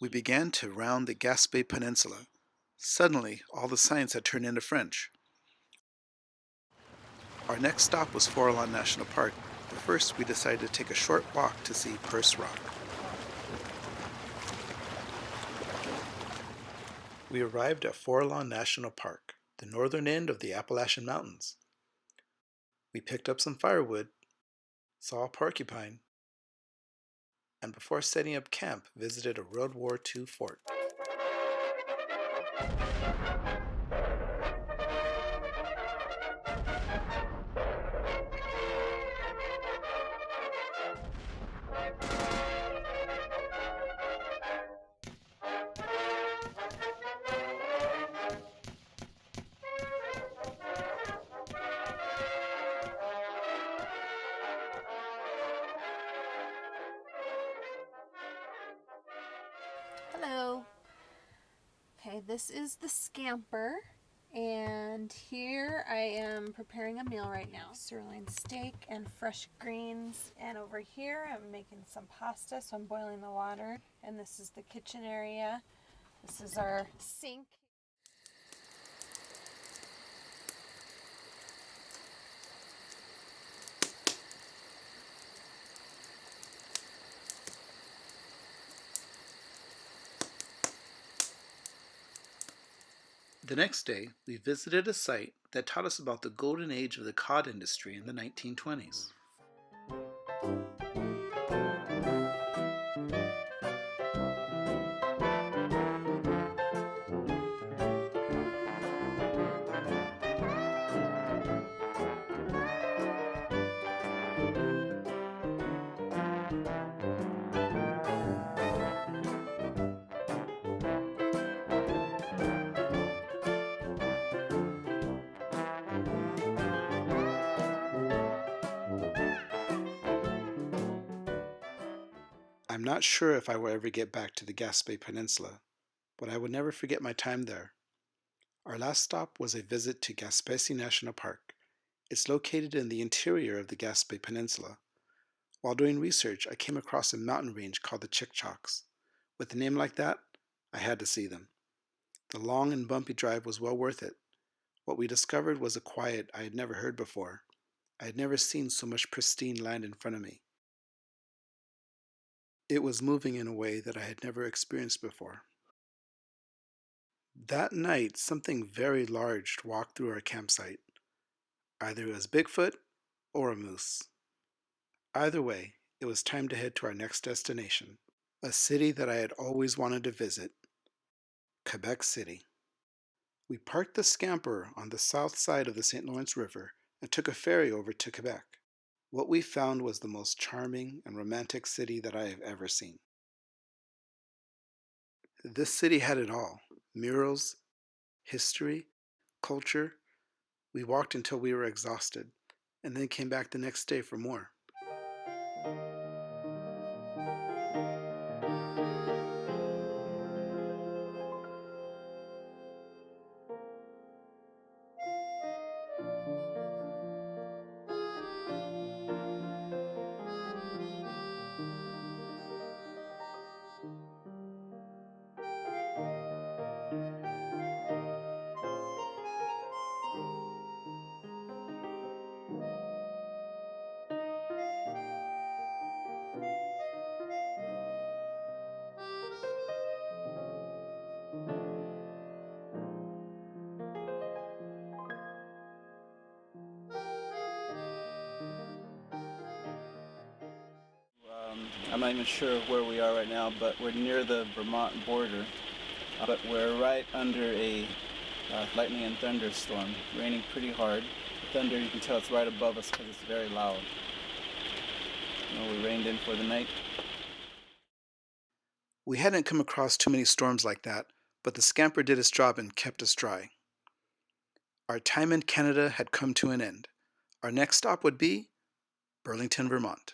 We began to round the Gaspe Peninsula. Suddenly, all the signs had turned into French. Our next stop was Forlan National Park, but first we decided to take a short walk to see Purse Rock. We arrived at Forlan National Park, the northern end of the Appalachian Mountains. We picked up some firewood, saw a porcupine, and before setting up camp, visited a World War II fort. Hello. Okay, this is the scamper, and here I am preparing a meal right now. Sirloin steak and fresh greens, and over here I'm making some pasta, so I'm boiling the water, and this is the kitchen area. This is our sink. The next day, we visited a site that taught us about the golden age of the cod industry in the 1920s. I'm not sure if I will ever get back to the Gaspe Peninsula, but I will never forget my time there. Our last stop was a visit to Gaspe National Park. It's located in the interior of the Gaspe Peninsula. While doing research, I came across a mountain range called the Chickchalks. With a name like that, I had to see them. The long and bumpy drive was well worth it. What we discovered was a quiet I had never heard before. I had never seen so much pristine land in front of me. It was moving in a way that I had never experienced before. That night, something very large walked through our campsite. Either it was Bigfoot or a moose. Either way, it was time to head to our next destination, a city that I had always wanted to visit, Quebec City. We parked the scamper on the south side of the St. Lawrence River and took a ferry over to Quebec. What we found was the most charming and romantic city that I have ever seen. This city had it all: murals, history, culture. We walked until we were exhausted, and then came back the next day for more. I'm not even sure where we are right now, but we're near the Vermont border. But we're right under a lightning and thunderstorm, raining pretty hard. The thunder, you can tell it's right above us because it's very loud. We rained in for the night. We hadn't come across too many storms like that, but the scamper did its job and kept us dry. Our time in Canada had come to an end. Our next stop would be Burlington, Vermont.